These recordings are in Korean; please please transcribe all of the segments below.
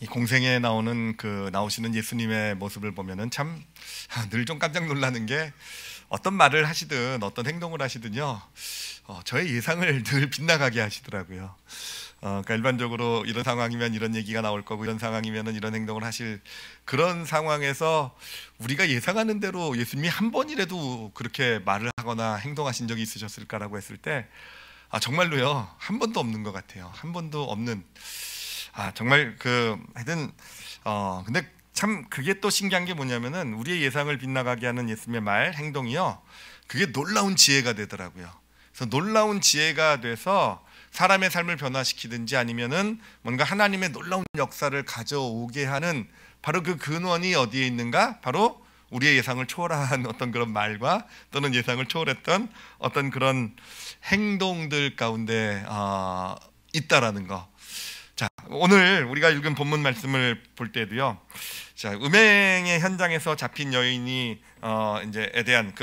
이 공생에 나오시는 예수님의 모습을 보면은 참 늘 좀 깜짝 놀라는 게 어떤 말을 하시든 어떤 행동을 하시든요, 저의 예상을 늘 빗나가게 하시더라고요. 그러니까 일반적으로 이런 상황이면 이런 얘기가 나올 거고, 이런 상황이면은 이런 행동을 하실 그런 상황에서 우리가 예상하는 대로 예수님이 한 번이라도 그렇게 말을 하거나 행동하신 적이 있으셨을까라고 했을 때, 정말로요, 한 번도 없는 것 같아요. 한 번도 없는. 정말 하여튼 근데 참 그게 또 신기한 게 뭐냐면은, 우리의 예상을 빗나가게 하는 예수님의 말, 행동이요, 그게 놀라운 지혜가 되더라고요. 그래서 놀라운 지혜가 돼서 사람의 삶을 변화시키든지 아니면은 뭔가 하나님의 놀라운 역사를 가져오게 하는 바로 그 근원이 어디에 있는가? 바로 우리의 예상을 초월한 어떤 그런 말과 또는 예상을 초월했던 어떤 그런 행동들 가운데 있다라는 거. 자, 오늘 우리가 읽은 본문 말씀을 볼 때도요, 자, 음행의 현장에서 잡힌 여인이 이제에 대한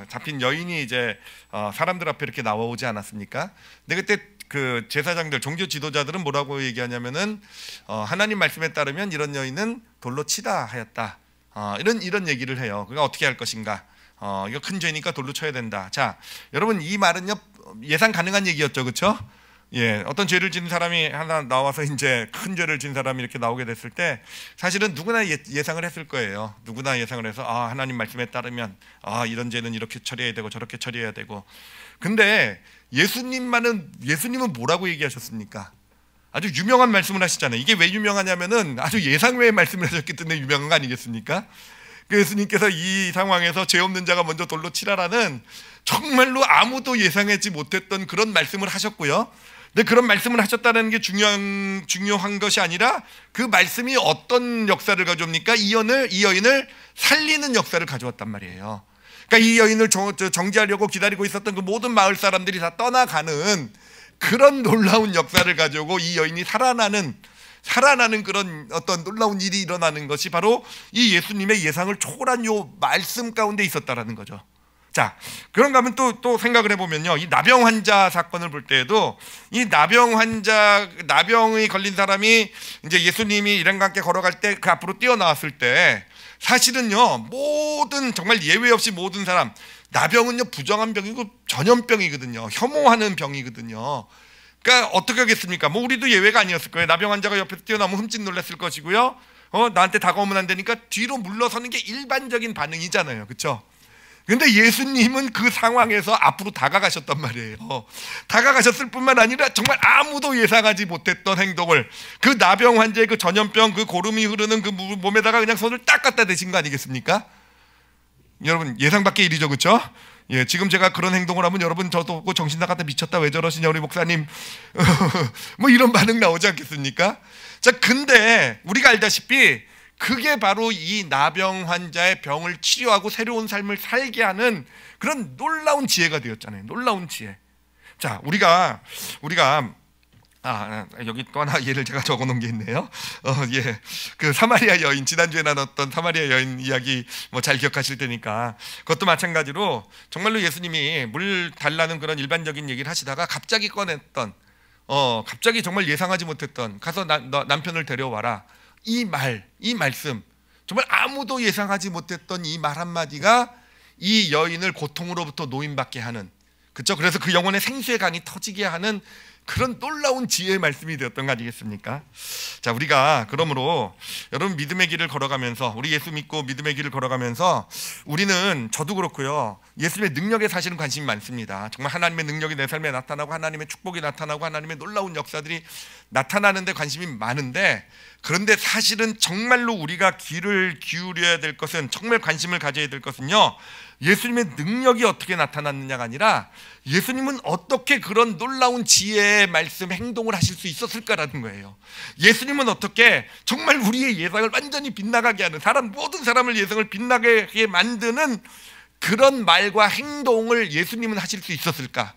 잡힌 여인이 이제 사람들 앞에 이렇게 나오지 않았습니까? 근데 그때 그 제사장들, 종교 지도자들은 뭐라고 얘기하냐면은 하나님 말씀에 따르면 이런 여인은 돌로 치다 하였다. 이런 얘기를 해요. 그러니까 어떻게 할 것인가? 이거 큰 죄니까 돌로 쳐야 된다. 자, 여러분, 이 말은요, 예상 가능한 얘기였죠, 그렇죠? 예, 어떤 죄를 지은 사람이 하나 나와서 이제 큰 죄를 지은 사람이 이렇게 나오게 됐을 때 사실은 누구나 예상을 했을 거예요. 누구나 예상을 해서 하나님 말씀에 따르면 이런 죄는 이렇게 처리해야 되고 저렇게 처리해야 되고. 근데 예수님은 뭐라고 얘기하셨습니까? 아주 유명한 말씀을 하시잖아요. 이게 왜 유명하냐면은 아주 예상 외의 말씀을 하셨기 때문에 유명한 거 아니겠습니까? 그 예수님께서 이 상황에서 죄 없는 자가 먼저 돌로 치라라는 정말로 아무도 예상하지 못했던 그런 말씀을 하셨고요. 근데 그런 말씀을 하셨다는 게 중요한 것이 아니라 그 말씀이 어떤 역사를 가져옵니까? 이 여인을 살리는 역사를 가져왔단 말이에요. 그러니까 이 여인을 정지하려고 기다리고 있었던 그 모든 마을 사람들이 다 떠나가는 그런 놀라운 역사를 가져오고, 이 여인이 살아나는 그런 어떤 놀라운 일이 일어나는 것이 바로 이 예수님의 예상을 초월한 요 말씀 가운데 있었다라는 거죠. 자, 그런가 하면 또 생각을 해보면요, 이 나병 환자 사건을 볼 때에도 이 나병이 걸린 사람이 이제 예수님이 일행과 함께 걸어갈 때 그 앞으로 뛰어나왔을 때 사실은요, 정말 예외 없이 모든 사람, 나병은요 부정한 병이고 전염병이거든요. 혐오하는 병이거든요. 그러니까 어떻게 하겠습니까? 우리도 예외가 아니었을 거예요. 나병 환자가 옆에서 뛰어나오면 흠칫 놀랐을 것이고요. 나한테 다가오면 안 되니까 뒤로 물러서는 게 일반적인 반응이잖아요, 그렇죠? 근데 예수님은 그 상황에서 앞으로 다가가셨단 말이에요. 다가가셨을 뿐만 아니라 정말 아무도 예상하지 못했던 행동을, 그 나병 환자의 그 전염병, 그 고름이 흐르는 그 몸에다가 그냥 손을 딱 갖다 대신 거 아니겠습니까? 여러분, 예상 밖의 일이죠, 그렇죠? 예, 지금 제가 그런 행동을 하면 여러분 저도 보고 정신 나갔다, 미쳤다, 왜 저러시냐 우리 목사님 이런 반응 나오지 않겠습니까? 자, 근데 우리가 알다시피 그게 바로 이 나병 환자의 병을 치료하고 새로운 삶을 살게 하는 그런 놀라운 지혜가 되었잖아요. 놀라운 지혜. 자, 우리가 여기 또 하나 예를 제가 적어놓은 게 있네요. 예, 그 사마리아 여인, 지난주에 나눴던 사마리아 여인 이야기 잘 기억하실 테니까, 그것도 마찬가지로 정말로 예수님이 물 달라는 그런 일반적인 얘기를 하시다가 갑자기 꺼냈던, 갑자기 정말 예상하지 못했던, 가서 남편을 데려와라, 이 말씀, 정말 아무도 예상하지 못했던 이 말 한마디가 이 여인을 고통으로부터 노임받게 하는, 그렇죠? 그래서 그 영혼의 생수의 강이 터지게 하는 그런 놀라운 지혜의 말씀이 되었던 거 아니겠습니까? 자, 우리가 그러므로 여러분, 믿음의 길을 걸어가면서, 우리 예수 믿고 믿음의 길을 걸어가면서 우리는, 저도 그렇고요, 예수님의 능력에 사실은 관심이 많습니다. 정말 하나님의 능력이 내 삶에 나타나고 하나님의 축복이 나타나고 하나님의 놀라운 역사들이 나타나는 데 관심이 많은데, 그런데 사실은 정말로 우리가 귀를 기울여야 될 것은, 정말 관심을 가져야 될 것은요, 예수님의 능력이 어떻게 나타났느냐가 아니라 예수님은 어떻게 그런 놀라운 지혜의 말씀, 행동을 하실 수 있었을까라는 거예요. 예수님은 어떻게 정말 우리의 예상을 완전히 빗나가게 하는, 모든 사람을 예상을 빗나가게 만드는 그런 말과 행동을 예수님은 하실 수 있었을까?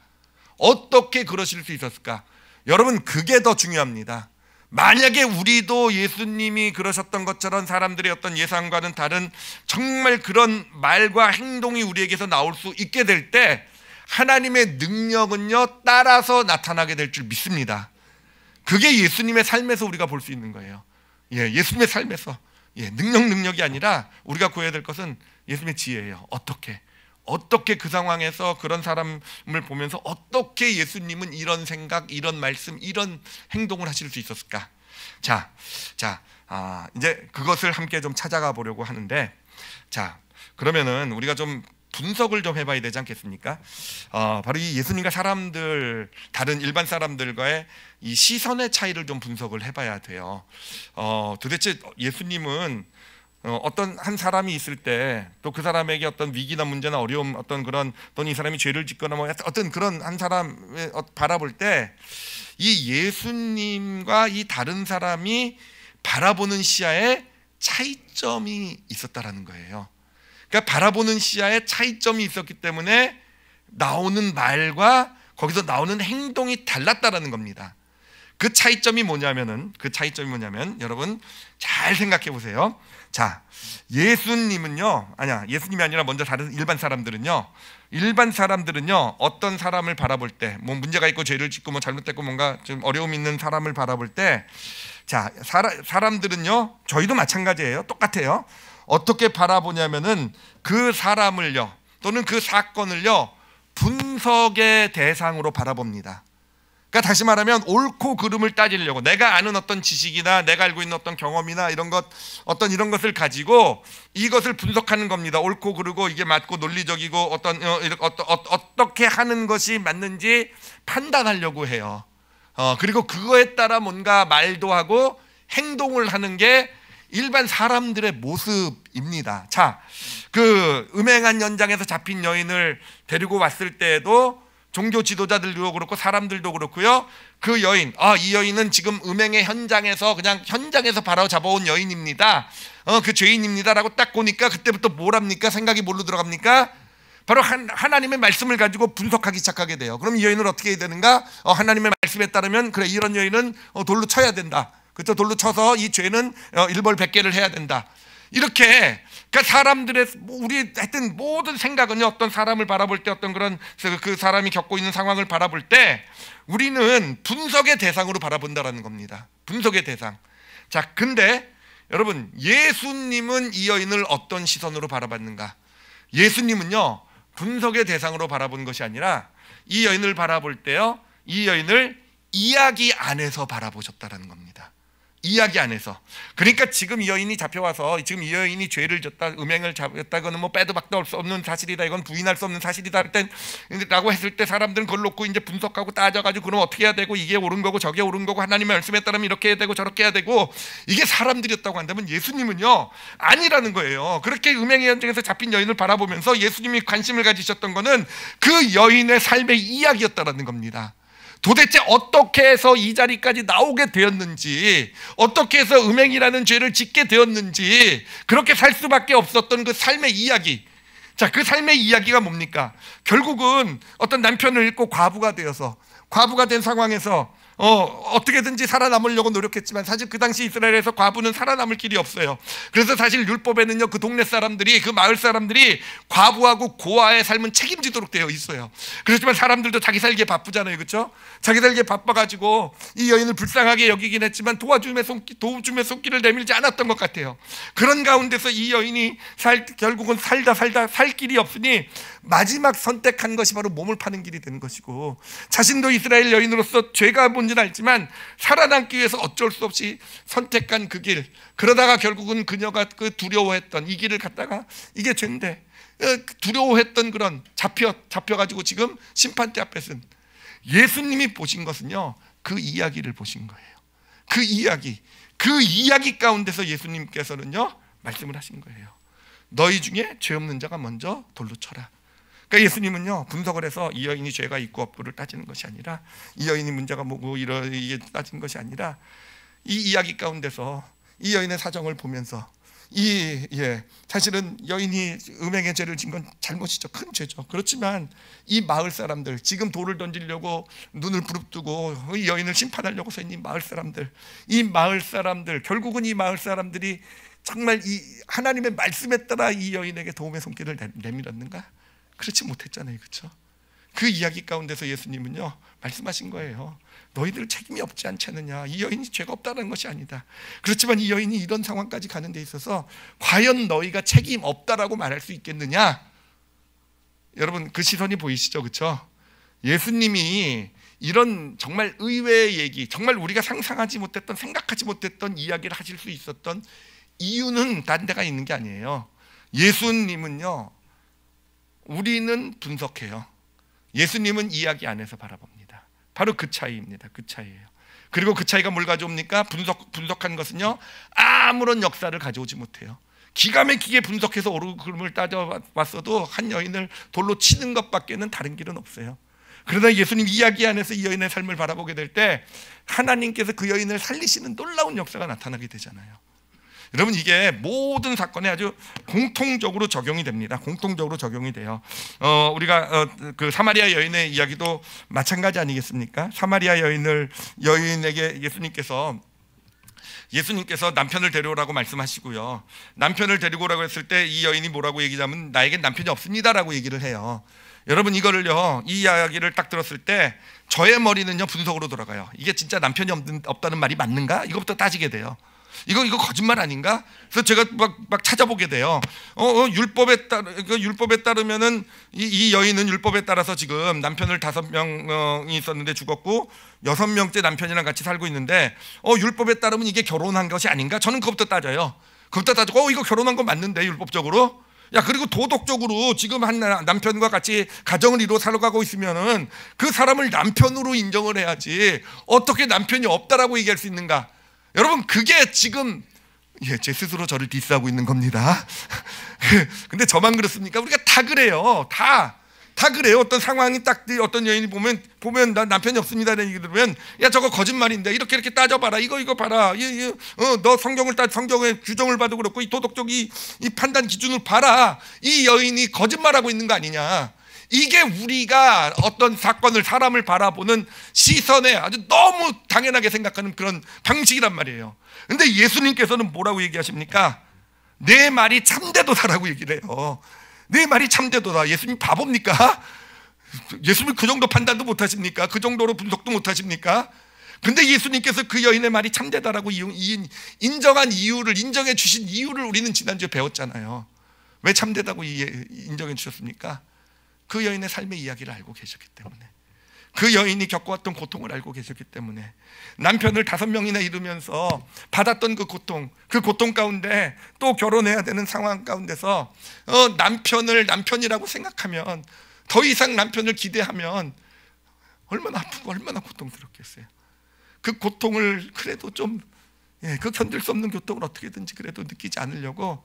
어떻게 그러실 수 있었을까? 여러분, 그게 더 중요합니다. 만약에 우리도 예수님이 그러셨던 것처럼 사람들의 어떤 예상과는 다른 정말 그런 말과 행동이 우리에게서 나올 수 있게 될 때, 하나님의 능력은요 따라서 나타나게 될 줄 믿습니다. 그게 예수님의 삶에서 우리가 볼 수 있는 거예요. 예수님의 삶에서 능력이 아니라 우리가 구해야 될 것은 예수님의 지혜예요. 어떻게 그 상황에서 그런 사람을 보면서 어떻게 예수님은 이런 생각, 이런 말씀, 이런 행동을 하실 수 있었을까? 이제 그것을 함께 좀 찾아가 보려고 하는데, 그러면은 우리가 좀 분석을 좀 해봐야 되지 않겠습니까? 바로 이 예수님과 다른 일반 사람들과의 이 시선의 차이를 좀 분석을 해봐야 돼요. 도대체 예수님은 어떤 한 사람이 있을 때 또 그 사람에게 어떤 위기나 문제나 어려움, 또는 이 사람이 죄를 짓거나 어떤 그런 한 사람을 바라볼 때 이 예수님과 이 다른 사람이 바라보는 시야에 차이점이 있었다라는 거예요. 그러니까 바라보는 시야에 차이점이 있었기 때문에 나오는 말과 거기서 나오는 행동이 달랐다라는 겁니다. 그 차이점이 뭐냐면 여러분 잘 생각해 보세요. 예수님이 아니라 먼저 다른 일반 사람들은요 어떤 사람을 바라볼 때, 뭐 문제가 있고 죄를 짓고 뭐 잘못됐고 뭔가 좀 어려움 있는 사람을 바라볼 때, 사람들은요, 저희도 마찬가지예요. 똑같아요. 어떻게 바라보냐면은 그 사람을요, 또는 그 사건을요, 분석의 대상으로 바라봅니다. 그러니까 다시 말하면 옳고 그름을 따지려고, 내가 아는 어떤 지식이나 내가 알고 있는 어떤 경험이나 이런 것을 가지고 이것을 분석하는 겁니다. 옳고 그르고 이게 맞고 논리적이고 어떻게 하는 것이 맞는지 판단하려고 해요. 그리고 그거에 따라 뭔가 말도 하고 행동을 하는 게 일반 사람들의 모습입니다. 그 음행한 연장에서 잡힌 여인을 데리고 왔을 때에도 종교 지도자들도 그렇고 사람들도 그렇고요, 그 여인, 이 여인은 지금 음행의 현장에서 바로 잡아온 여인입니다, 그 죄인입니다 라고 딱 보니까 그때부터 뭘 합니까? 생각이 뭘로 들어갑니까? 바로 하나님의 말씀을 가지고 분석하기 시작하게 돼요. 그럼 이 여인은 어떻게 해야 되는가? 하나님의 말씀에 따르면 그래, 이런 여인은 돌로 쳐야 된다. 그렇죠? 돌로 쳐서 이 죄는 일벌백계를 해야 된다. 이렇게, 그러니까 사람들의 우리 하여튼 모든 생각은요, 어떤 사람을 바라볼 때, 어떤 그런 그 사람이 겪고 있는 상황을 바라볼 때 우리는 분석의 대상으로 바라본다라는 겁니다. 분석의 대상. 근데 여러분, 예수님은 이 여인을 어떤 시선으로 바라봤는가? 예수님은요, 분석의 대상으로 바라본 것이 아니라 이 여인을 바라볼 때요, 이 여인을 이야기 안에서 바라보셨다라는 겁니다. 이야기 안에서. 그러니까 지금 이 여인이 잡혀와서 지금 이 여인이 죄를 졌다, 음행을 잡았다, 이거는 뭐 빼도 박도 수 없는 사실이다, 이건 부인할 수 없는 사실이다 라고 했을 때 사람들은 그걸 놓고 이제 분석하고 따져가지고 그럼 어떻게 해야 되고, 이게 옳은 거고 저게 옳은 거고, 하나님의 말씀에 따르면 이렇게 해야 되고 저렇게 해야 되고, 이게 사람들이었다고 한다면 예수님은요 아니라는 거예요. 그렇게 음행의 현장에서 잡힌 여인을 바라보면서 예수님이 관심을 가지셨던 거는 그 여인의 삶의 이야기였다라는 겁니다. 도대체 어떻게 해서 이 자리까지 나오게 되었는지, 어떻게 해서 음행이라는 죄를 짓게 되었는지, 그렇게 살 수밖에 없었던 그 삶의 이야기. 그 삶의 이야기가 뭡니까? 결국은 어떤 남편을 잃고 과부가 된 상황에서 어떻게든지 살아남으려고 노력했지만 사실 그 당시 이스라엘에서 과부는 살아남을 길이 없어요. 그래서 사실 율법에는요, 그 동네 사람들이, 그 마을 사람들이 과부하고 고아의 삶은 책임지도록 되어 있어요. 그렇지만 사람들도 자기 살기에 바쁘잖아요, 그렇죠? 자기 살기에 바빠가지고 이 여인을 불쌍하게 여기긴 했지만 도와줌의 손길을 내밀지 않았던 것 같아요. 그런 가운데서 이 여인이 결국은 살다 살 길이 없으니 마지막 선택한 것이 바로 몸을 파는 길이 되는 것이고, 자신도 이스라엘 여인으로서 죄가 뭔지는 알지만 살아남기 위해서 어쩔 수 없이 선택한 그 길, 그러다가 결국은 그녀가 그 두려워했던 이 길을 갔다가 이게 죄인데 두려워했던 그런 잡혀가지고 지금 심판대 앞에 쓴 예수님이 보신 것은요, 그 이야기를 보신 거예요. 그 이야기 가운데서 예수님께서는요 말씀을 하신 거예요. 너희 중에 죄 없는 자가 먼저 돌로 쳐라. 그러니까 예수님은요 분석을 해서 이 여인이 죄가 있고 없고를 따지는 것이 아니라, 이 여인이 문제가 뭐고 이게 따지는 것이 아니라, 이 이야기 가운데서 이 여인의 사정을 보면서 사실은 여인이 음행의 죄를 진 건 잘못이죠. 큰 죄죠. 그렇지만 이 마을 사람들, 지금 돌을 던지려고 눈을 부릅뜨고 이 여인을 심판하려고 서 있는 이 마을 사람들, 결국은 이 마을 사람들이 정말 이 하나님의 말씀에 따라 이 여인에게 도움의 손길을 내밀었는가? 그렇지 못했잖아요, 그렇죠? 그 이야기 가운데서 예수님은요 말씀하신 거예요. 너희들 책임이 없지 않지 않느냐. 이 여인이 죄가 없다는 것이 아니다. 그렇지만 이 여인이 이런 상황까지 가는 데 있어서 과연 너희가 책임 없다라고 말할 수 있겠느냐. 여러분 그 시선이 보이시죠? 그렇죠? 예수님이 이런 정말 의외의 얘기, 정말 우리가 상상하지 못했던, 생각하지 못했던 이야기를 하실 수 있었던 이유는 다른 데가 있는 게 아니에요. 예수님은요, 우리는 분석해요. 예수님은 이야기 안에서 바라봅니다. 바로 그 차이입니다. 그 차이예요. 그리고 그 차이가 뭘 가져옵니까? 분석한 것은요, 아무런 역사를 가져오지 못해요. 기가 막히게 분석해서 오르금을 따져봤어도 한 여인을 돌로 치는 것밖에는 다른 길은 없어요. 그러나 예수님 이야기 안에서 이 여인의 삶을 바라보게 될 때 하나님께서 그 여인을 살리시는 놀라운 역사가 나타나게 되잖아요. 여러분 이게 모든 사건에 아주 공통적으로 적용이 됩니다. 공통적으로 적용이 돼요. 우리가 그 사마리아 여인의 이야기도 마찬가지 아니겠습니까? 사마리아 여인에게 예수님께서 남편을 데려오라고 말씀하시고요. 남편을 데리고 오라고 했을 때 이 여인이 뭐라고 얘기하면 나에겐 남편이 없습니다라고 얘기를 해요. 여러분 이거를요, 이 이야기를 딱 들었을 때 저의 머리는요 분석으로 돌아가요. 이게 진짜 남편이 없다는 말이 맞는가? 이거부터 따지게 돼요. 이거 거짓말 아닌가? 그래서 제가 막 찾아보게 돼요. 율법에 따르면은 이 여인은 율법에 따라서 지금 남편을 5명이 있었는데 죽었고 6명째 남편이랑 같이 살고 있는데 율법에 따르면 이게 결혼한 것이 아닌가? 저는 그것부터 따져요. 그것부터 따지고 이거 결혼한 거 맞는데 율법적으로? 야, 그리고 도덕적으로 지금 한 남편과 같이 가정을 이루어 살아가고 있으면은 그 사람을 남편으로 인정을 해야지 어떻게 남편이 없다라고 얘기할 수 있는가? 여러분 그게 지금 제 스스로 저를 디스하고 있는 겁니다. 근데 저만 그렇습니까? 우리가 다 그래요. 다 그래요. 어떤 상황이 딱 어떤 여인이 보면 나 남편이 없습니다라는 얘기 들으면 야 저거 거짓말인데 이렇게 따져봐라. 이거 봐라. 너 성경의 규정을 봐도 그렇고 이 도덕적 이 판단 기준을 봐라. 이 여인이 거짓말하고 있는 거 아니냐. 이게 우리가 어떤 사람을 바라보는 시선에 아주 너무 당연하게 생각하는 그런 방식이란 말이에요. 근데 예수님께서는 뭐라고 얘기하십니까? 내 말이 참되도다라고 얘기를 해요. 내 말이 참되도다. 예수님 바보입니까? 예수님 그 정도 판단도 못하십니까? 그 정도로 분석도 못하십니까? 근데 예수님께서 그 여인의 말이 참되다라고 인정한 이유를, 인정해 주신 이유를 우리는 지난주에 배웠잖아요. 왜 참되다고 인정해 주셨습니까? 그 여인의 삶의 이야기를 알고 계셨기 때문에, 그 여인이 겪어왔던 고통을 알고 계셨기 때문에, 남편을 5명이나 잃으면서 받았던 그 고통 가운데 또 결혼해야 되는 상황 가운데서 남편을 남편이라고 생각하면, 더 이상 남편을 기대하면 얼마나 아프고 얼마나 고통스럽겠어요. 그 고통을 그래도 좀 그 견딜 수 없는 고통을 어떻게든지 그래도 느끼지 않으려고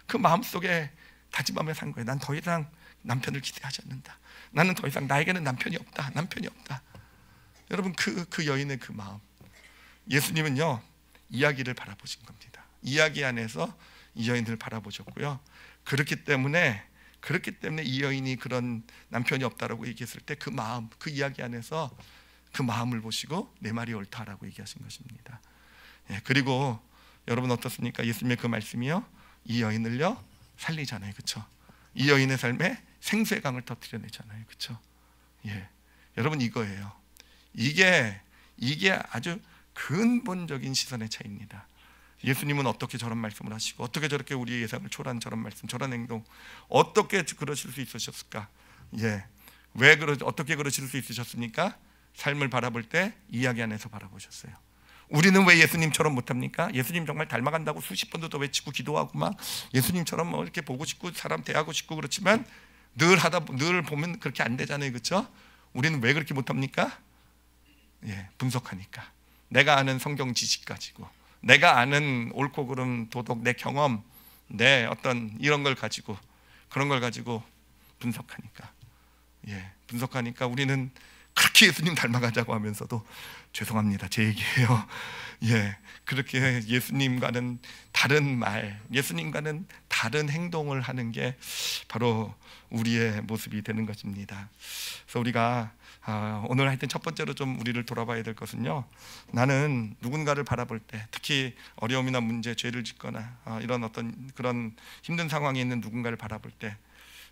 그 마음속에 다짐하며 산 거예요. 난 더 이상 남편을 기대하지 않는다. 나는 더 이상 나에게는 남편이 없다. 여러분 그 여인의 그 마음, 예수님은요 이야기를 바라보신 겁니다. 이야기 안에서 이 여인을 바라보셨고요. 그렇기 때문에 이 여인이 그런 남편이 없다라고 얘기했을 때 그 마음, 그 이야기 안에서 그 마음을 보시고 내 말이 옳다라고 얘기하신 것입니다. 그리고 여러분 어떻습니까? 예수님의 그 말씀이요 이 여인을요 살리잖아요. 그렇죠? 이 여인의 삶에 생수의 강을 터뜨려내잖아요. 그렇죠? 여러분 이거예요. 이게 아주 근본적인 시선의 차이입니다. 예수님은 어떻게 저런 말씀을 하시고 어떻게 저렇게 우리의 예상을 초월한 저런 말씀, 저런 행동, 어떻게 그러실 수 있으셨을까? 어떻게 그러실 수 있으셨습니까? 삶을 바라볼 때 이야기 안에서 바라보셨어요. 우리는 왜 예수님처럼 못합니까? 예수님 정말 닮아간다고 수십 번도 더 외치고 기도하고 막 예수님처럼 뭐 이렇게 보고 싶고 사람 대하고 싶고 그렇지만 늘 보면 그렇게 안 되잖아요. 그렇죠? 우리는 왜 그렇게 못합니까? 분석하니까. 내가 아는 성경 지식 가지고, 내가 아는 옳고 그름 도덕, 내 경험, 내 어떤 이런 걸 가지고, 그런 걸 가지고 분석하니까 우리는 그렇게 예수님 닮아가자고 하면서도 죄송합니다. 제 얘기예요. 그렇게 예수님과는 다른 말, 예수님과는 다른 행동을 하는 게 바로 우리의 모습이 되는 것입니다. 그래서 우리가 오늘 하여튼 첫 번째로 좀 우리를 돌아봐야 될 것은요, 나는 누군가를 바라볼 때, 특히 어려움이나 문제, 죄를 짓거나 이런 어떤 그런 힘든 상황에 있는 누군가를 바라볼 때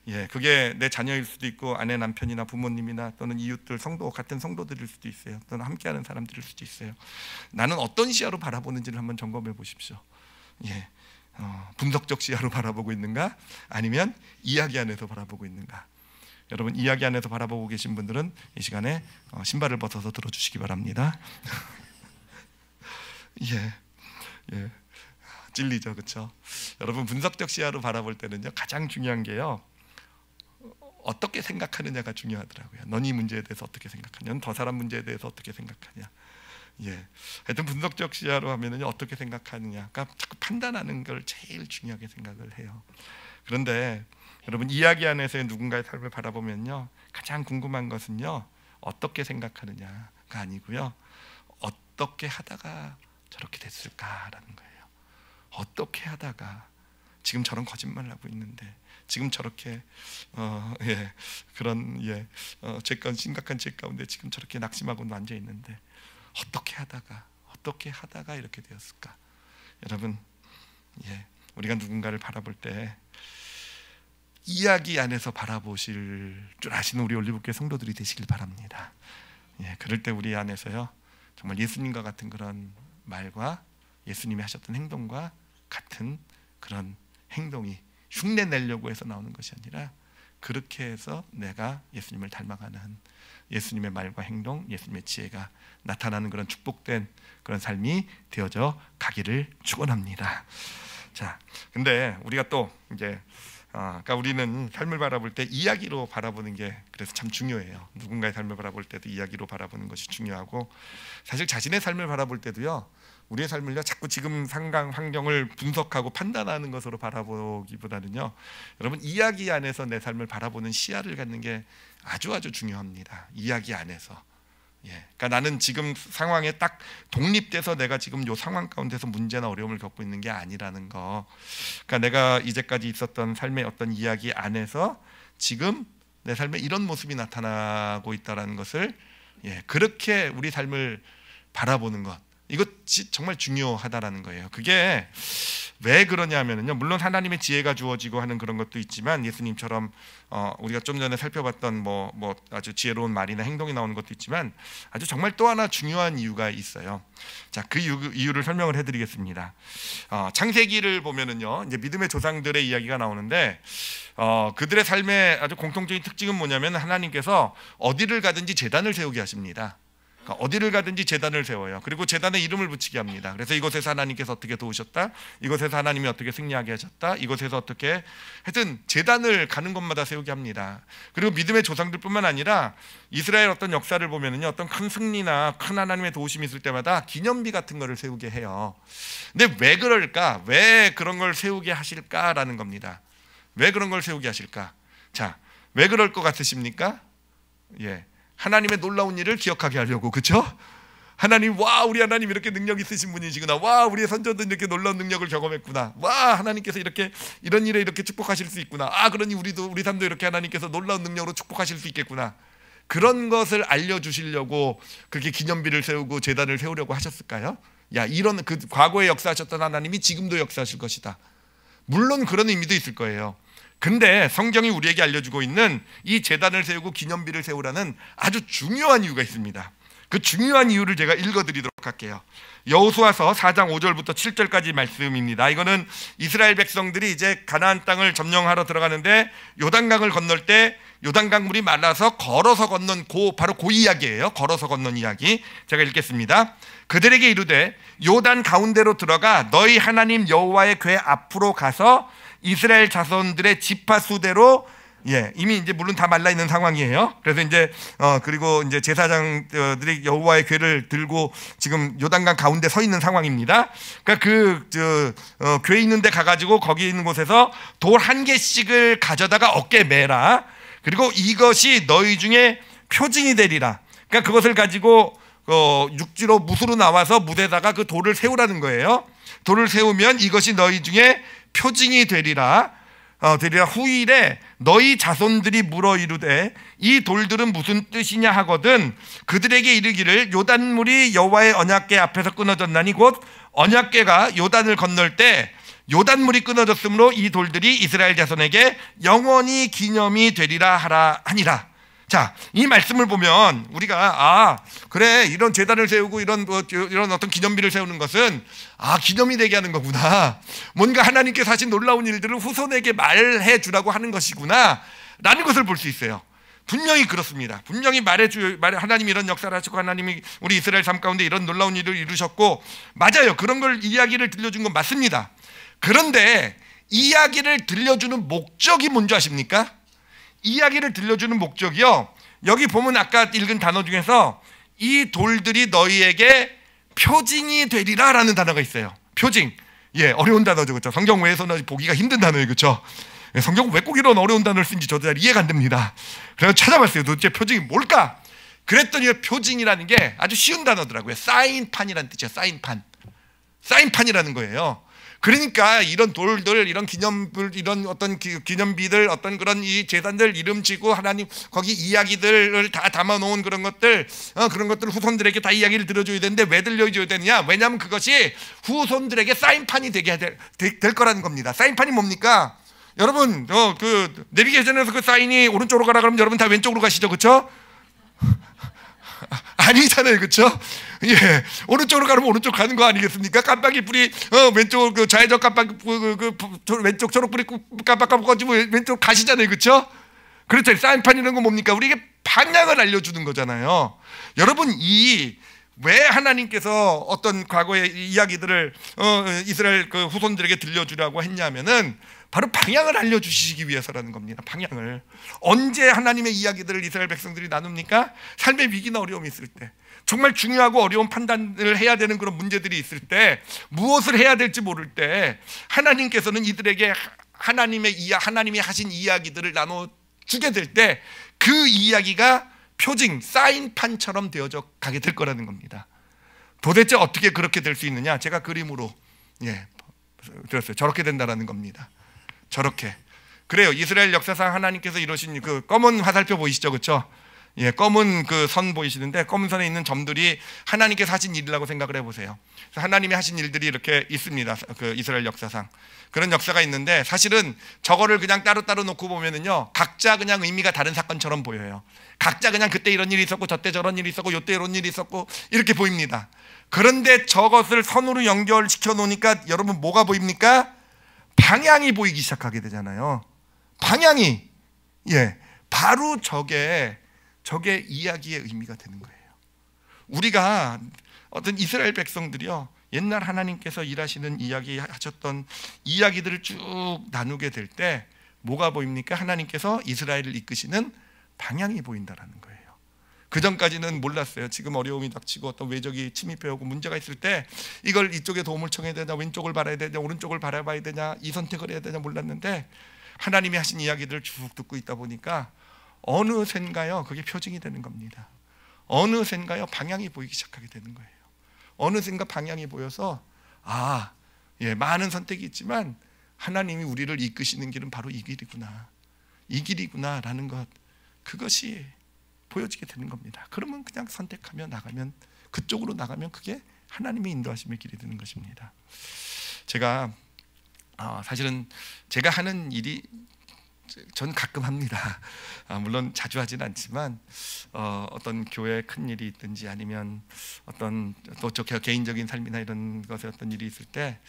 예, 그게 내 자녀일 수도 있고 아내, 남편이나 부모님이나 또는 이웃들, 성도, 같은 성도들일 수도 있어요. 또는 함께하는 사람들일 수도 있어요. 나는 어떤 시야로 바라보는지를 한번 점검해 보십시오. 예, 분석적 시야로 바라보고 있는가? 아니면 이야기 안에서 바라보고 있는가? 여러분, 이야기 안에서 바라보고 계신 분들은 이 시간에 신발을 벗어서 들어주시기 바랍니다. 예, 예, 찔리죠, 그렇죠? 여러분, 분석적 시야로 바라볼 때는요, 가장 중요한 게요, 어떻게 생각하느냐가 중요하더라고요. 넌 이 문제에 대해서 어떻게 생각하냐? 넌 저 사람 문제에 대해서 어떻게 생각하냐? 예, 하여튼 분석적 시야로 하면은 어떻게 생각하느냐가 자꾸 판단하는 걸 제일 중요하게 생각을 해요. 그런데 여러분, 이야기 안에서의 누군가의 삶을 바라보면요, 가장 궁금한 것은요, 어떻게 생각하느냐가 아니고요, 어떻게 하다가 저렇게 됐을까라는 거예요. 어떻게 하다가 지금 저런 거짓말을 하고 있는데, 지금 저렇게 그런 심각한 죄 가운데 지금 저렇게 낙심하고 앉아 있는데 어떻게 하다가 이렇게 되었을까? 여러분, 우리가 누군가를 바라볼 때 이야기 안에서 바라보실 줄 아시는 우리 올리브교회 성도들이 되시길 바랍니다. 그럴 때 우리 안에서요, 정말 예수님과 같은 그런 말과 예수님이 하셨던 행동과 같은 그런 행동이 흉내 내려고 해서 나오는 것이 아니라 그렇게 해서 내가 예수님을 닮아가는 예수님의 말과 행동, 예수님의 지혜가 나타나는 그런 축복된 그런 삶이 되어져 가기를 축원합니다. 자, 근데 우리가 또 이제 그러니까 우리는 삶을 바라볼 때 이야기로 바라보는 게 그래서 참 중요해요. 누군가의 삶을 바라볼 때도 이야기로 바라보는 것이 중요하고, 사실 자신의 삶을 바라볼 때도요, 우리의 삶을요, 자꾸 지금 상황 환경을 분석하고 판단하는 것으로 바라보기보다는요, 여러분, 이야기 안에서 내 삶을 바라보는 시야를 갖는 게 아주 중요합니다. 이야기 안에서. 그러니까 나는 지금 상황에 딱 독립돼서 내가 지금 이 상황 가운데서 문제나 어려움을 겪고 있는 게 아니라는 거. 그러니까 내가 이제까지 있었던 삶의 어떤 이야기 안에서 지금 내 삶에 이런 모습이 나타나고 있다는 것을, 그렇게 우리 삶을 바라보는 것, 이것이 정말 중요하다라는 거예요. 그게 왜 그러냐면요, 물론 하나님의 지혜가 주어지고 하는 그런 것도 있지만, 예수님처럼 우리가 좀 전에 살펴봤던 뭐 아주 지혜로운 말이나 행동이 나오는 것도 있지만, 아주 정말 또 하나 중요한 이유가 있어요. 자, 그 이유를 설명을 해드리겠습니다. 창세기를 보면은요, 이제 믿음의 조상들의 이야기가 나오는데, 그들의 삶의 아주 공통적인 특징은 뭐냐면, 하나님께서 어디를 가든지 제단을 세우게 하십니다. 어디를 가든지 제단을 세워요. 그리고 제단에 이름을 붙이게 합니다. 그래서 이곳에서 하나님께서 어떻게 도우셨다, 이곳에서 하나님이 어떻게 승리하게 하셨다, 이곳에서 어떻게, 하여튼 제단을 가는 곳마다 세우게 합니다. 그리고 믿음의 조상들뿐만 아니라 이스라엘 어떤 역사를 보면은요, 어떤 큰 승리나 큰 하나님의 도우심이 있을 때마다 기념비 같은 거를 세우게 해요. 근데 왜 그럴까? 왜 그런 걸 세우게 하실까라는 겁니다. 왜 그런 걸 세우게 하실까? 자, 왜 그럴 것 같으십니까? 하나님의 놀라운 일을 기억하게 하려고, 그렇죠? 하나님, 와, 우리 하나님 이렇게 능력 있으신 분이시구나. 와, 우리의 선조도 이렇게 놀라운 능력을 경험했구나. 와, 하나님께서 이렇게 이런 일에 이렇게 축복하실 수 있구나. 그러니 우리 삶도 이렇게 하나님께서 놀라운 능력으로 축복하실 수 있겠구나. 그런 것을 알려주시려고 그렇게 기념비를 세우고 제단을 세우려고 하셨을까요? 이런 그 과거에 역사하셨던 하나님이 지금도 역사하실 것이다. 물론 그런 의미도 있을 거예요. 근데 성경이 우리에게 알려주고 있는 이 제단을 세우고 기념비를 세우라는 아주 중요한 이유가 있습니다. 그 중요한 이유를 제가 읽어드리도록 할게요. 여호수아서 4장 5절부터 7절까지 말씀입니다. 이거는 이스라엘 백성들이 이제 가나안 땅을 점령하러 들어가는데 요단강을 건널 때 요단강 물이 말라서 걸어서 건넌 바로 그 이야기예요. 걸어서 건넌 이야기. 제가 읽겠습니다. 그들에게 이르되 요단 가운데로 들어가 너희 하나님 여호와의 궤 앞으로 가서 이스라엘 자손들의 지파 수대로, 이미 이제 물론 다 말라 있는 상황이에요. 그래서 이제 그리고 이제 제사장들이 여호와의 궤를 들고 지금 요단강 가운데 서 있는 상황입니다. 그러니까 궤 있는 데 가가지고 거기 있는 곳에서 돌 한 개씩을 가져다가 어깨에 매라. 그리고 이것이 너희 중에 표징이 되리라. 그러니까 그것을 가지고 육지로 무수로 나와서 무대다가 그 돌을 세우라는 거예요. 돌을 세우면 이것이 너희 중에 표징이 되리라. 후일에 너희 자손들이 물어 이르되 이 돌들은 무슨 뜻이냐 하거든 그들에게 이르기를 요단물이 여호와의 언약궤 앞에서 끊어졌나니 곧 언약궤가 요단을 건널 때 요단물이 끊어졌으므로 이 돌들이 이스라엘 자손에게 영원히 기념이 되리라 하니라. 자, 이 말씀을 보면 우리가 그래, 이런 제단을 세우고 이런 어떤 기념비를 세우는 것은 기념이 되게 하는 거구나, 뭔가 하나님께서 하신 놀라운 일들을 후손에게 말해 주라고 하는 것이구나 라는 것을 볼 수 있어요. 분명히 그렇습니다. 분명히 하나님이 이런 역사를 하시고 하나님이 우리 이스라엘 삶 가운데 이런 놀라운 일을 이루셨고, 맞아요, 그런 걸 이야기를 들려준 건 맞습니다. 그런데 이야기를 들려주는 목적이 뭔지 아십니까? 이야기를 들려주는 목적이요, 여기 보면 아까 읽은 단어 중에서 이 돌들이 너희에게 표징이 되리라 라는 단어가 있어요. 표징, 어려운 단어죠, 그렇죠? 성경 외에서는 보기가 힘든 단어예요, 그렇죠? 성경 왜 꼭 이런 어려운 단어를 쓴지 저도 잘 이해가 안 됩니다. 그래서 찾아봤어요. 도대체 표징이 뭘까? 그랬더니 표징이라는 게 아주 쉬운 단어더라고요. 사인판이라는 뜻이에요. 사인판이라는 거예요. 그러니까 이런 돌들, 이런 기념불, 이런 어떤 기념비들, 어떤 그런 이 제단들 이름 지고 하나님 거기 이야기들을 다 담아놓은 그런 것들 후손들에게 다 이야기를 들어줘야 되는데 왜 들려줘야 되느냐? 왜냐하면 그것이 후손들에게 사인판이 되게 될 거라는 겁니다. 사인판이 뭡니까? 여러분, 그 내비게이션에서 그 사인이 오른쪽으로 가라 그러면 여러분 다 왼쪽으로 가시죠, 그렇죠? 아니잖아요, 그렇죠? 오른쪽으로 가면 오른쪽 가는 거 아니겠습니까? 깜빡이 불이 왼쪽 그 좌회전 깜빡이 왼쪽 초록불이 깜빡깜빡 꺼지고 왼쪽 가시잖아요, 그렇죠? 그렇죠. 사인판이라는 건 뭡니까? 우리에게 방향을 알려주는 거잖아요. 여러분, 왜 하나님께서 어떤 과거의 이야기들을 이스라엘 그 후손들에게 들려주라고 했냐면은 바로 방향을 알려주시기 위해서라는 겁니다. 방향을. 언제 하나님의 이야기들을 이스라엘 백성들이 나눕니까? 삶의 위기나 어려움이 있을 때, 정말 중요하고 어려운 판단을 해야 되는 그런 문제들이 있을 때, 무엇을 해야 될지 모를 때 하나님께서는 이들에게 하나님이 하신 이야기들을 나눠주게 될 때 그 이야기가 표징, 사인판처럼 되어져 가게 될 거라는 겁니다. 도대체 어떻게 그렇게 될 수 있느냐? 제가 그림으로 들었어요. 저렇게 된다라는 겁니다. 저렇게. 그래요. 이스라엘 역사상 하나님께서 이루신 그 검은 화살표 보이시죠, 그렇죠? 검은 그 선 보이시는데 검은 선에 있는 점들이 하나님께서 하신 일이라고 생각을 해보세요. 하나님이 하신 일들이 이렇게 있습니다. 그 이스라엘 역사상 그런 역사가 있는데, 사실은 저거를 그냥 따로따로 놓고 보면은요, 각자 그냥 의미가 다른 사건처럼 보여요. 각자 그냥 그때 이런 일이 있었고 저때 저런 일이 있었고 요때 이런 일이 있었고 이렇게 보입니다. 그런데 저것을 선으로 연결시켜 놓으니까 여러분 뭐가 보입니까? 방향이 보이기 시작하게 되잖아요. 방향이. 바로 저게 이야기의 의미가 되는 거예요. 우리가 어떤 이스라엘 백성들이요, 옛날 하나님께서 일하시는 이야기 하셨던 이야기들을 쭉 나누게 될 때 뭐가 보입니까? 하나님께서 이스라엘을 이끄시는 방향이 보인다라는 거예요. 그 전까지는 몰랐어요. 지금 어려움이 닥치고 어떤 외적이 침입해 오고 문제가 있을 때 이걸 이쪽에 도움을 청해야 되냐, 왼쪽을 바라야 되냐, 오른쪽을 바라봐야 되냐, 이 선택을 해야 되냐 몰랐는데, 하나님이 하신 이야기들을 쭉 듣고 있다 보니까 어느샌가요, 그게 표징이 되는 겁니다. 어느샌가요, 방향이 보이기 시작하게 되는 거예요. 어느샌가 방향이 보여서 많은 선택이 있지만 하나님이 우리를 이끄시는 길은 바로 이 길이구나 라는 것, 그것이 보여지게 되는 겁니다. 그러면 그냥 선택하며 나가면, 그쪽으로 나가면 그게 하나님의 인도하심의 길이 되는 것입니다. 제가 사실은 제가 하는 일이 전 가끔 합니다. 물론 자주 하진 않지만 어떤 교회에 큰 일이 있든지 아니면 어떤 또 저 개인적인 삶이나 이런 것에 어떤 일이 있을 때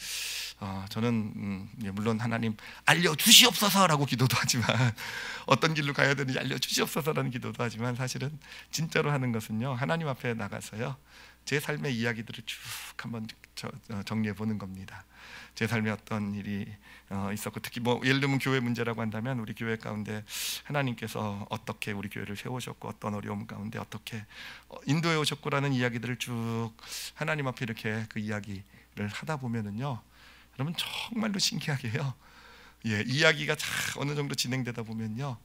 저는 물론 하나님 알려주시옵소서라고 기도도 하지만, 어떤 길로 가야 되는지 알려주시옵소서라는 기도도 하지만, 사실은 진짜로 하는 것은요, 하나님 앞에 나가서요, 제 삶의 이야기들을 쭉 한번 정리해 보는 겁니다. 제 삶에 어떤 일이 있었고, 특히 예를 들면 교회 문제라고 한다면 우리 교회 가운데 하나님께서 어떻게 우리 교회를 세우셨고 어떤 어려움 가운데 어떻게 인도해 오셨고라는 이야기들을 쭉 하나님 앞에 이렇게 그 이야기를 하다 보면은요, 여러분 정말로 신기하게요, 이야기가 어느 정도 진행되다 보면요,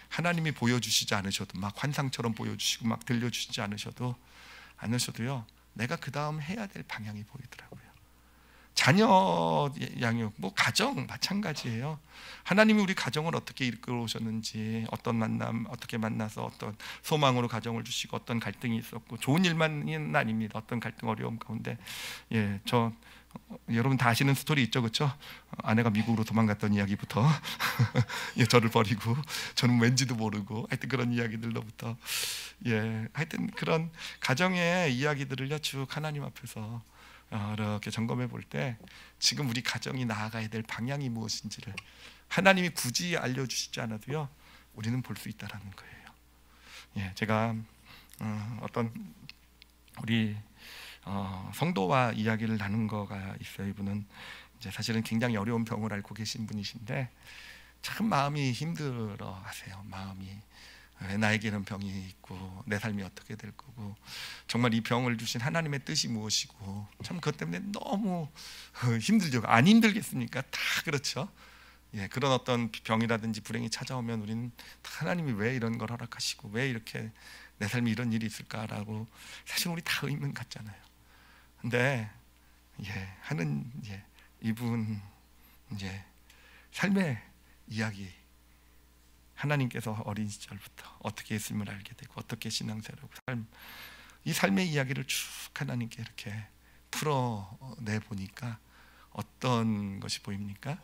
하나님이 보여주시지 않으셔도, 막 환상처럼 보여주시고 막 들려주시지 않으셔도요, 내가 그 다음 해야 될 방향이 보이더라고요. 자녀 양육, 가정 마찬가지예요. 하나님이 우리 가정을 어떻게 이끌어 오셨는지, 어떤 만남, 어떻게 만나서 어떤 소망으로 가정을 주시고 어떤 갈등이 있었고, 좋은 일만은 아닙니다. 어떤 갈등, 어려움 가운데 저 여러분 다 아시는 스토리 있죠, 그렇죠? 아내가 미국으로 도망갔던 이야기부터 저를 버리고 저는 왠지도 모르고 하여튼 그런 이야기들로부터 하여튼 그런 가정의 이야기들을요 쭉 하나님 앞에서 이렇게 점검해 볼 때 지금 우리 가정이 나아가야 될 방향이 무엇인지를 하나님이 굳이 알려주시지 않아도요 우리는 볼 수 있다라는 거예요. 제가 어떤 우리 성도와 이야기를 나눈 거가 있어요. 이분은 이제 사실은 굉장히 어려운 병을 앓고 계신 분이신데 참 마음이 힘들어하세요. 마음이 왜 나에게는 병이 있고 내 삶이 어떻게 될 거고 정말 이 병을 주신 하나님의 뜻이 무엇이고 참 그것 때문에 너무 힘들죠. 안 힘들겠습니까? 다 그렇죠. 그런 어떤 병이라든지 불행이 찾아오면 우리는 하나님이 왜 이런 걸 허락하시고 왜 이렇게 내 삶에 이런 일이 있을까라고 사실 우리 다 의문 같잖아요. 근데 하는 이분 삶의 이야기 하나님께서 어린 시절부터 어떻게 예수님을 알게 되고 어떻게 신앙생활하고 이 삶의 이야기를 쭉 하나님께 이렇게 풀어내 보니까 어떤 것이 보입니까?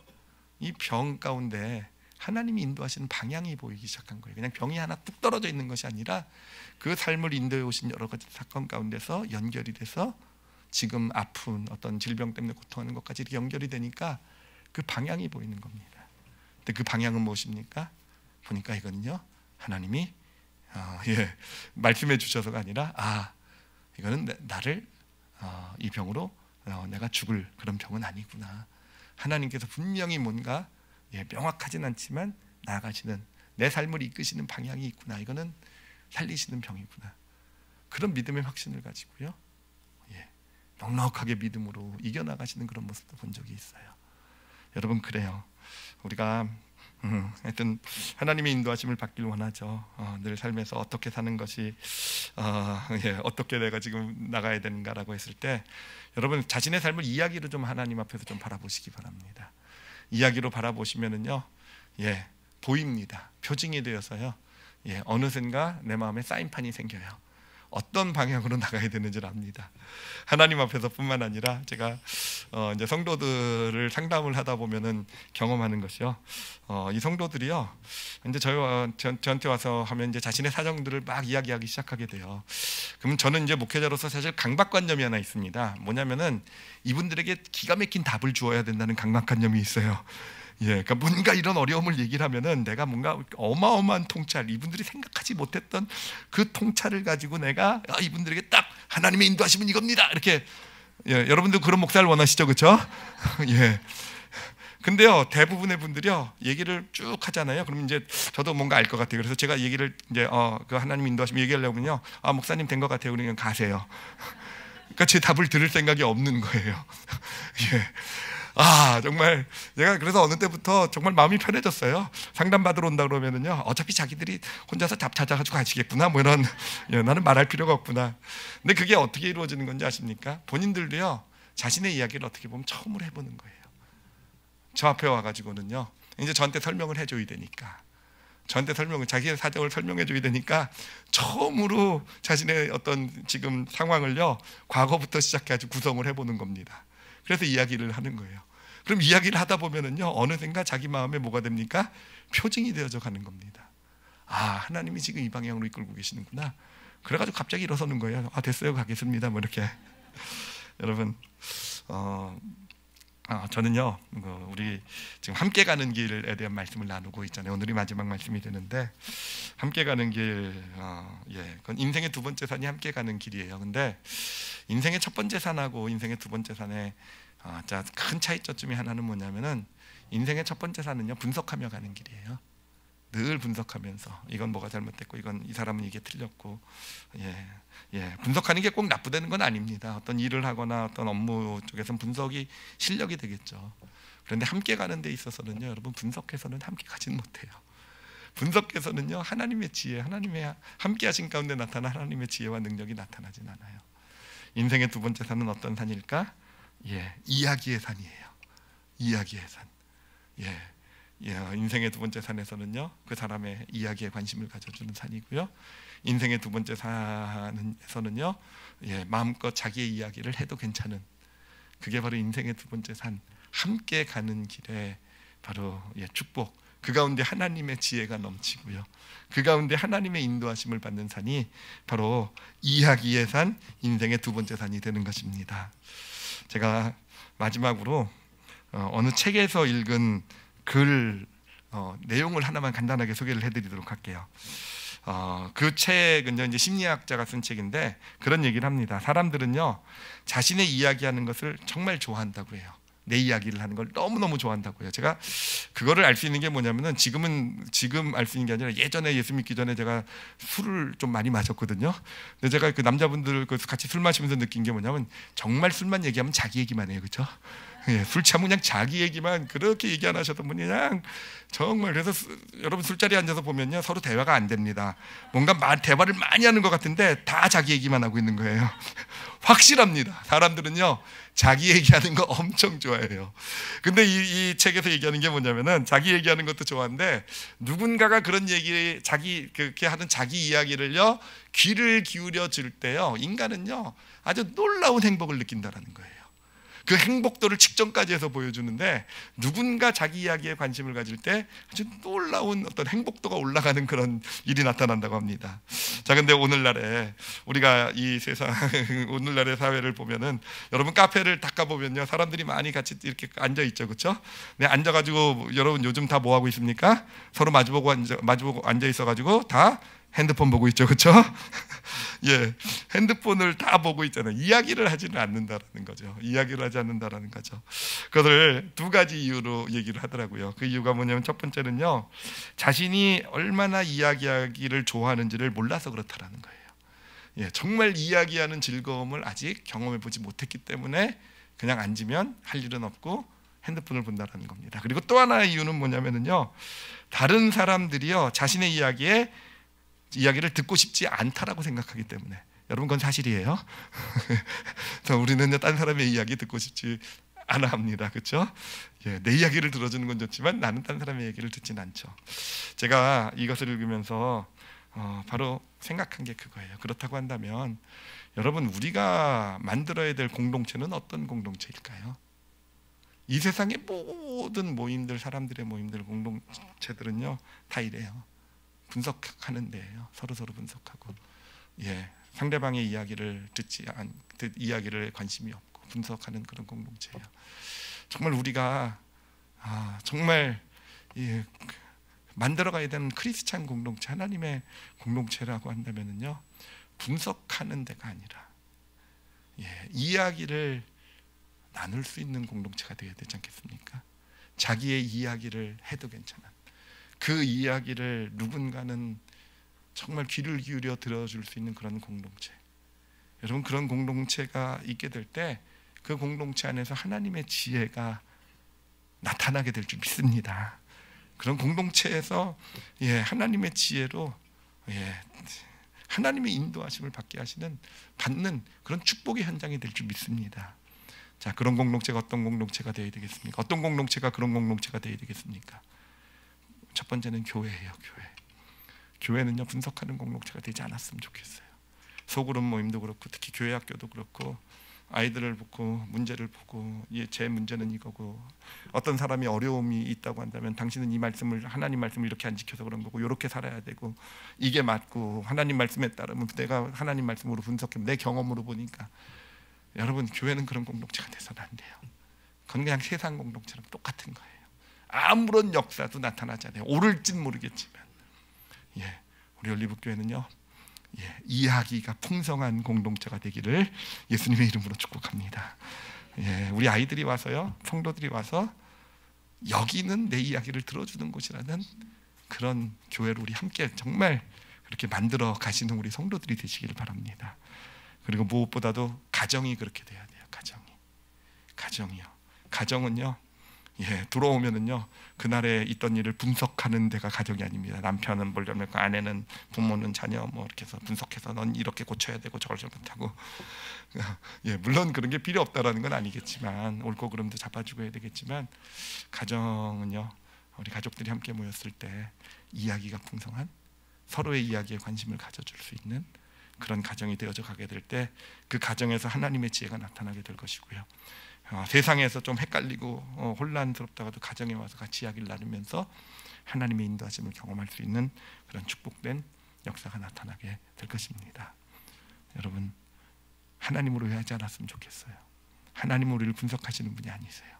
이 병 가운데 하나님이 인도하시는 방향이 보이기 시작한 거예요. 그냥 병이 하나 뚝 떨어져 있는 것이 아니라 그 삶을 인도해 오신 여러 가지 사건 가운데서 연결이 돼서 지금 아픈 어떤 질병 때문에 고통하는 것까지 이렇게 연결이 되니까 그 방향이 보이는 겁니다. 근데 그 방향은 무엇입니까? 보니까 이거는요 하나님이 말씀해 주셔서가 아니라 이거는 나를 이 병으로 내가 죽을 그런 병은 아니구나. 하나님께서 분명히 뭔가 명확하진 않지만 나아가시는 내 삶을 이끄시는 방향이 있구나. 이거는 살리시는 병이구나. 그런 믿음의 확신을 가지고요 넉넉하게 믿음으로 이겨나가시는 그런 모습도 본 적이 있어요. 여러분 그래요. 우리가 하여튼 하나님의 인도하심을 받길 원하죠. 늘 삶에서 어떻게 사는 것이 어떻게 내가 지금 나가야 되는가라고 했을 때 여러분 자신의 삶을 이야기로 좀 하나님 앞에서 좀 바라보시기 바랍니다. 이야기로 바라보시면은요 보입니다. 표징이 되어서요 어느샌가 내 마음에 사인판이 생겨요. 어떤 방향으로 나가야 되는지를 압니다. 하나님 앞에서뿐만 아니라 제가 이제 성도들을 상담을 하다 보면은 경험하는 것이요. 이 성도들이요, 이제 저한테 와서 하면 이제 자신의 사정들을 막 이야기하기 시작하게 돼요. 그럼 저는 이제 목회자로서 사실 강박관념이 하나 있습니다. 뭐냐면은 이분들에게 기가 막힌 답을 주어야 된다는 강박관념이 있어요. 그러니까 뭔가 이런 어려움을 얘기를 하면은 내가 뭔가 어마어마한 통찰, 이분들이 생각하지 못했던 그 통찰을 가지고 내가 이분들에게 딱 하나님의 인도하시면 이겁니다. 이렇게 여러분들 그런 목사를 원하시죠, 그렇죠? 근데요 대부분의 분들이요 얘기를 쭉 하잖아요. 그럼 이제 저도 뭔가 알 것 같아요. 그래서 제가 얘기를 이제 그 하나님 인도하시면 얘기하려면요 목사님 된 것 같아요. 그러면 가세요. 그러니까 제 답을 들을 생각이 없는 거예요. 정말 내가 그래서 어느 때부터 정말 마음이 편해졌어요. 상담받으러 온다 그러면은요 어차피 자기들이 혼자서 답 찾아가지고 가시겠구나 뭐 이런 나는 말할 필요가 없구나. 근데 그게 어떻게 이루어지는 건지 아십니까? 본인들도요 자신의 이야기를 어떻게 보면 처음으로 해보는 거예요. 저 앞에 와가지고는요 이제 저한테 설명을 해줘야 되니까 자기의 사정을 설명해 줘야 되니까 처음으로 자신의 어떤 지금 상황을요 과거부터 시작해가지고 구성을 해보는 겁니다. 그래서 이야기를 하는 거예요. 그럼 이야기를 하다 보면은요 어느샌가 자기 마음에 뭐가 됩니까? 표징이 되어져 가는 겁니다. 하나님이 지금 이 방향으로 이끌고 계시는구나. 그래가지고 갑자기 일어서는 거예요. 됐어요, 가겠습니다. 뭐 이렇게. 여러분, 저는요 우리 지금 함께 가는 길에 대한 말씀을 나누고 있잖아요. 오늘이 마지막 말씀이 되는데 함께 가는 길, 그건 인생의 두 번째 산이 함께 가는 길이에요. 근데 인생의 첫 번째 산하고 인생의 두 번째 산의 큰 차이점이 하나는 뭐냐면은 인생의 첫 번째 산은요 분석하며 가는 길이에요. 늘 분석하면서 이건 뭐가 잘못됐고 이건 이 사람은 이게 틀렸고 분석하는 게 꼭 나쁘다는 건 아닙니다. 어떤 일을 하거나 어떤 업무 쪽에서는 분석이 실력이 되겠죠. 그런데 함께 가는 데 있어서는요 여러분 분석해서는 함께 가지는 못해요. 분석해서는요 하나님의 지혜, 하나님의 함께 하신 가운데 나타난 하나님의 지혜와 능력이 나타나진 않아요. 인생의 두 번째 산은 어떤 산일까? 이야기의 산이에요. 이야기의 산. 인생의 두 번째 산에서는요 그 사람의 이야기에 관심을 가져주는 산이고요. 인생의 두 번째 산에서는요 마음껏 자기의 이야기를 해도 괜찮은 그게 바로 인생의 두 번째 산, 함께 가는 길에 바로 축복, 그 가운데 하나님의 지혜가 넘치고요, 그 가운데 하나님의 인도하심을 받는 산이 바로 이야기의 산, 인생의 두 번째 산이 되는 것입니다. 제가 마지막으로 어느 책에서 읽은 글 내용을 하나만 간단하게 소개를 해드리도록 할게요. 그 책은요, 이제 심리학자가 쓴 책인데 그런 얘기를 합니다. 사람들은요, 자신의 이야기하는 것을 정말 좋아한다고 해요. 내 이야기를 하는 걸 너무너무 좋아한다고 해요. 제가 그거를 알 수 있는 게 뭐냐면은 지금 알 수 있는 게 아니라 예전에 예수 믿기 전에 제가 술을 좀 많이 마셨거든요. 근데 제가 그 남자분들 같이 술 마시면서 느낀 게 뭐냐면 정말 술만 얘기하면 자기 얘기만 해요. 그렇죠? 술 취하면 그냥 자기 얘기만 그렇게 얘기 안 하셨던 분이 그냥 정말, 그래서 여러분 술자리에 앉아서 보면요, 서로 대화가 안 됩니다. 뭔가 대화를 많이 하는 것 같은데 다 자기 얘기만 하고 있는 거예요. 확실합니다. 사람들은요, 자기 얘기하는 거 엄청 좋아해요. 근데 이 책에서 얘기하는 게 뭐냐면은 자기 얘기하는 것도 좋아하는데 누군가가 그런 그렇게 하는 자기 이야기를요, 귀를 기울여 줄 때요, 인간은요 아주 놀라운 행복을 느낀다라는 거예요. 그 행복도를 측정까지 해서 보여주는데, 누군가 자기 이야기에 관심을 가질 때 아주 놀라운 어떤 행복도가 올라가는 그런 일이 나타난다고 합니다. 자, 근데 오늘날에 우리가 이 세상 오늘날의 사회를 보면은, 여러분 카페를 닦아 보면요, 사람들이 많이 같이 이렇게 앉아 있죠, 그렇죠? 네, 앉아가지고 여러분 요즘 다 뭐 하고 있습니까? 서로 마주보고 앉아 있어가지고 다 핸드폰 보고 있죠, 그렇죠? 예, 핸드폰을 다 보고 있잖아요. 이야기를 하지는 않는다라는 거죠. 이야기를 하지 않는다라는 거죠. 그것을 두 가지 이유로 얘기를 하더라고요. 그 이유가 뭐냐면, 첫 번째는요, 자신이 얼마나 이야기하기를 좋아하는지를 몰라서 그렇다라는 거예요. 예, 정말 이야기하는 즐거움을 아직 경험해 보지 못했기 때문에 그냥 앉으면 할 일은 없고 핸드폰을 본다라는 겁니다. 그리고 또 하나의 이유는 뭐냐면요, 다른 사람들이요, 자신의 이야기를 듣고 싶지 않다라고 생각하기 때문에. 여러분, 그건 사실이에요. 우리는 다른 사람의 이야기 듣고 싶지 않아 합니다. 그렇죠? 예, 내 이야기를 들어주는 건 좋지만 나는 다른 사람의 얘기를 듣진 않죠. 제가 이것을 읽으면서 바로 생각한 게 그거예요. 그렇다고 한다면 여러분, 우리가 만들어야 될 공동체는 어떤 공동체일까요? 이 세상의 모든 모임들, 사람들의 모임들, 공동체들은요 다 이래요. 분석하는 데예요. 서로 분석하고, 상대방의 이야기를 이야기를 관심이 없고 분석하는 그런 공동체예요. 정말 우리가 정말 만들어가야 되는 크리스찬 공동체, 하나님의 공동체라고 한다면은요, 분석하는 데가 아니라 이야기를 나눌 수 있는 공동체가 되어야 되지 않겠습니까? 자기의 이야기를 해도 괜찮아. 그 이야기를 누군가는 정말 귀를 기울여 들어줄 수 있는 그런 공동체. 여러분, 그런 공동체가 있게 될 때 그 공동체 안에서 하나님의 지혜가 나타나게 될 줄 믿습니다. 그런 공동체에서 하나님의 지혜로 하나님의 인도하심을 받는 그런 축복의 현장이 될 줄 믿습니다. 자, 그런 공동체가 어떤 공동체가 되어야 되겠습니까? 어떤 공동체가 그런 공동체가 되어야 되겠습니까? 첫 번째는 교회예요. 교회는요, 분석하는 공동체가 되지 않았으면 좋겠어요. 소그룹 모임도 그렇고, 특히 교회 학교도 그렇고, 아이들을 보고 문제를 보고, 제 문제는 이거고, 어떤 사람이 어려움이 있다고 한다면 당신은 하나님 말씀을 이렇게 안 지켜서 그런 거고, 이렇게 살아야 되고, 이게 맞고, 하나님 말씀에 따르면 내가 하나님 말씀으로 분석해, 내 경험으로 보니까. 여러분, 교회는 그런 공동체가 돼서는 안 돼요. 그건 그냥 세상 공동체랑 똑같은 거예요. 아무런 역사도 나타나지 않아요. 옳을진 모르겠지만, 우리 올리브교회는요, 이야기가 풍성한 공동체가 되기를 예수님의 이름으로 축복합니다. 우리 아이들이 와서요, 성도들이 와서 여기는 내 이야기를 들어주는 곳이라는 그런 교회를 우리 함께 정말 그렇게 만들어 가시는 우리 성도들이 되시기를 바랍니다. 그리고 무엇보다도 가정이 그렇게 돼야 돼요. 가정이요. 가정은요, 들어오면은요, 그날에 있던 일을 분석하는 데가 가정이 아닙니다. 남편은 뭘 잘못했고, 아내는, 부모는, 자녀 이렇게 해서 분석해서 넌 이렇게 고쳐야 되고 저걸 잘못하고, 물론 그런 게 필요 없다라는 건 아니겠지만, 옳고 그름도 잡아주고 해야 되겠지만, 가정은요, 우리 가족들이 함께 모였을 때 이야기가 풍성한, 서로의 이야기에 관심을 가져줄 수 있는 그런 가정이 되어져 가게 될 때, 그 가정에서 하나님의 지혜가 나타나게 될 것이고요. 세상에서 좀 헷갈리고 혼란스럽다가도 가정에 와서 같이 이야기를 나누면서 하나님의 인도하심을 경험할 수 있는 그런 축복된 역사가 나타나게 될 것입니다. 여러분, 하나님으로 해하지 않았으면 좋겠어요. 하나님은 우리를 분석하시는 분이 아니세요.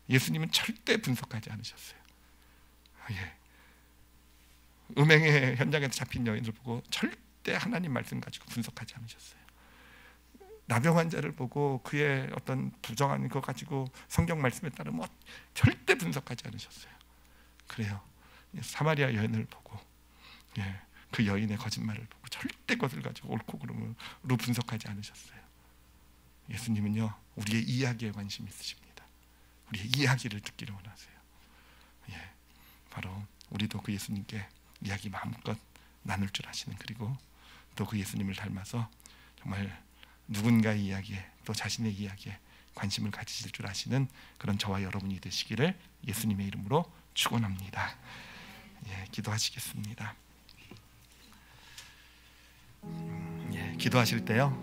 예수님은 절대 분석하지 않으셨어요. 음행의 현장에서 잡힌 여인을 보고 절대 하나님 말씀 가지고 분석하지 않으셨어요. 나병 환자를 보고 그의 어떤 부정한 것 가지고 성경 말씀에 따르면 절대 분석하지 않으셨어요. 그래요. 사마리아 여인을 보고 그 여인의 거짓말을 보고 절대 그것을 가지고 옳고 그름으로 분석하지 않으셨어요. 예수님은요, 우리의 이야기에 관심이 있으십니다. 우리의 이야기를 듣기를 원하세요. 바로 우리도 그 예수님께 이야기 마음껏 나눌 줄 아시는, 그리고 또 그 예수님을 닮아서 정말 누군가의 이야기에, 또 자신의 이야기에 관심을 가지실 줄 아시는 그런 저와 여러분이 되시기를 예수님의 이름으로 축원합니다. 기도하시겠습니다. 기도하실 때요,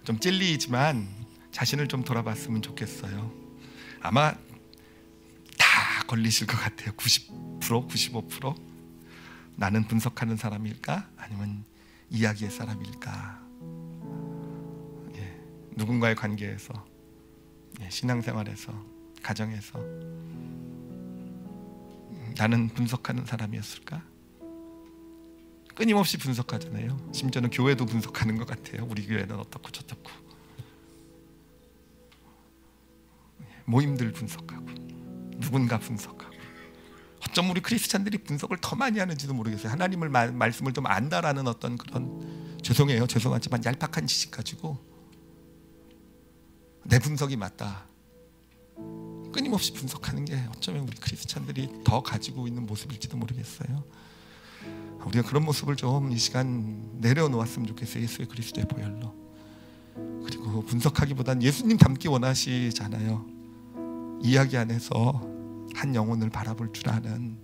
좀 찔리지만 자신을 좀 돌아봤으면 좋겠어요. 아마 다 걸리실 것 같아요. 90%, 95%. 나는 분석하는 사람일까? 아니면 이야기의 사람일까? 누군가의 관계에서, 신앙생활에서, 가정에서 나는 분석하는 사람이었을까? 끊임없이 분석하잖아요. 심지어는 교회도 분석하는 것 같아요. 우리 교회는 어떻고 저떻고, 모임들 분석하고, 누군가 분석하고. 어쩜 우리 크리스찬들이 분석을 더 많이 하는지도 모르겠어요. 하나님을 말씀을 좀 안다라는 어떤 그런, 죄송하지만 얄팍한 지식 가지고 내 분석이 맞다, 끊임없이 분석하는 게 어쩌면 우리 크리스찬들이 더 가지고 있는 모습일지도 모르겠어요. 우리가 그런 모습을 좀 이 시간 내려놓았으면 좋겠어요. 예수의 그리스도의 보혈로. 그리고 분석하기보단 예수님 닮기 원하시잖아요. 이야기 안에서 한 영혼을 바라볼 줄 아는,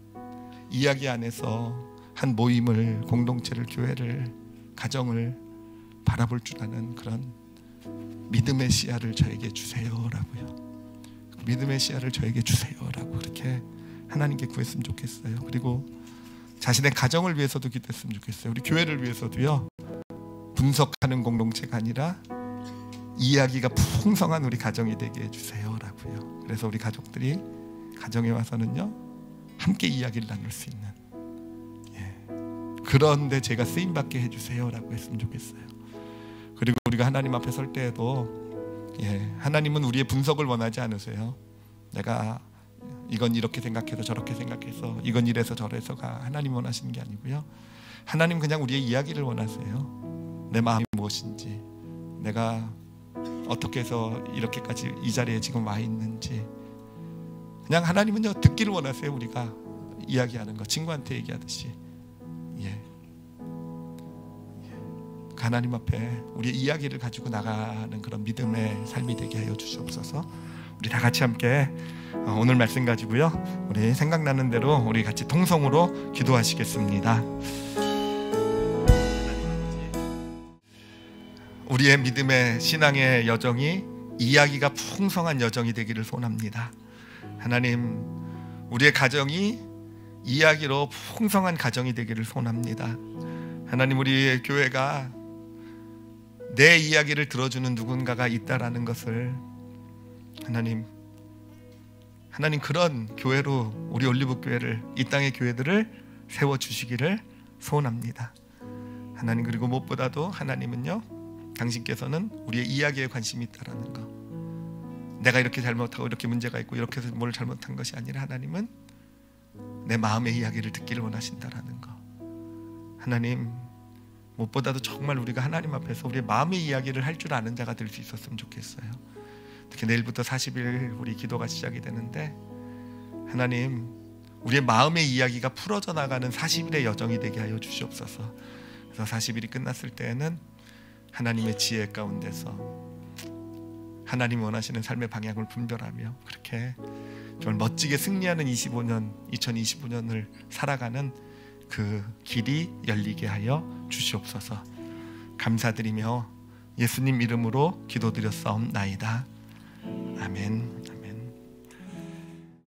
이야기 안에서 한 모임을, 공동체를, 교회를, 가정을 바라볼 줄 아는 그런 믿음의 시야를 저에게 주세요라고요. 믿음의 시야를 저에게 주세요라고 그렇게 하나님께 구했으면 좋겠어요. 그리고 자신의 가정을 위해서도 기도했으면 좋겠어요. 우리 교회를 위해서도요, 분석하는 공동체가 아니라 이야기가 풍성한 우리 가정이 되게 해주세요라고요. 그래서 우리 가족들이 가정에 와서는요, 함께 이야기를 나눌 수 있는, 그런데 제가 쓰임받게 해주세요라고 했으면 좋겠어요. 그리고 우리가 하나님 앞에 설 때에도 하나님은 우리의 분석을 원하지 않으세요. 내가 이건 이렇게 생각해서 저렇게 생각해서 이건 이래서 저래서가 하나님 원하시는 게 아니고요, 하나님 그냥 우리의 이야기를 원하세요. 내 마음이 무엇인지, 내가 어떻게 해서 이렇게까지 이 자리에 지금 와 있는지, 그냥 하나님은요 듣기를 원하세요. 우리가 이야기하는 거, 친구한테 얘기하듯이 하나님 앞에 우리의 이야기를 가지고 나가는 그런 믿음의 삶이 되게 하여 주시옵소서. 우리 다 같이 함께 오늘 말씀 가지고요, 우리 생각나는 대로 우리 같이 통성으로 기도하시겠습니다. 우리의 믿음의 신앙의 여정이 이야기가 풍성한 여정이 되기를 소원합니다. 하나님, 우리의 가정이 이야기로 풍성한 가정이 되기를 소원합니다. 하나님, 우리의 교회가 내 이야기를 들어주는 누군가가 있다라는 것을 하나님 그런 교회로 우리 올리브 교회를, 이 땅의 교회들을 세워주시기를 소원합니다. 하나님, 그리고 무엇보다도 하나님은요, 당신께서는 우리의 이야기에 관심이 있다라는 거, 내가 이렇게 잘못하고 이렇게 문제가 있고 이렇게 해서 뭘 잘못한 것이 아니라 하나님은 내 마음의 이야기를 듣기를 원하신다라는 거. 하나님, 무엇보다도 정말 우리가 하나님 앞에서 우리의 마음의 이야기를 할 줄 아는 자가 될 수 있었으면 좋겠어요. 특히 내일부터 40일 우리 기도가 시작이 되는데, 하나님, 우리의 마음의 이야기가 풀어져 나가는 40일의 여정이 되게 하여 주시옵소서. 그래서 40일이 끝났을 때에는 하나님의 지혜 가운데서 하나님 원하시는 삶의 방향을 분별하며 그렇게 정말 멋지게 승리하는 2025년을 살아가는 그 길이 열리게 하여 주시옵소서. 감사드리며 예수님 이름으로 기도드렸사옵나이다. 아멘.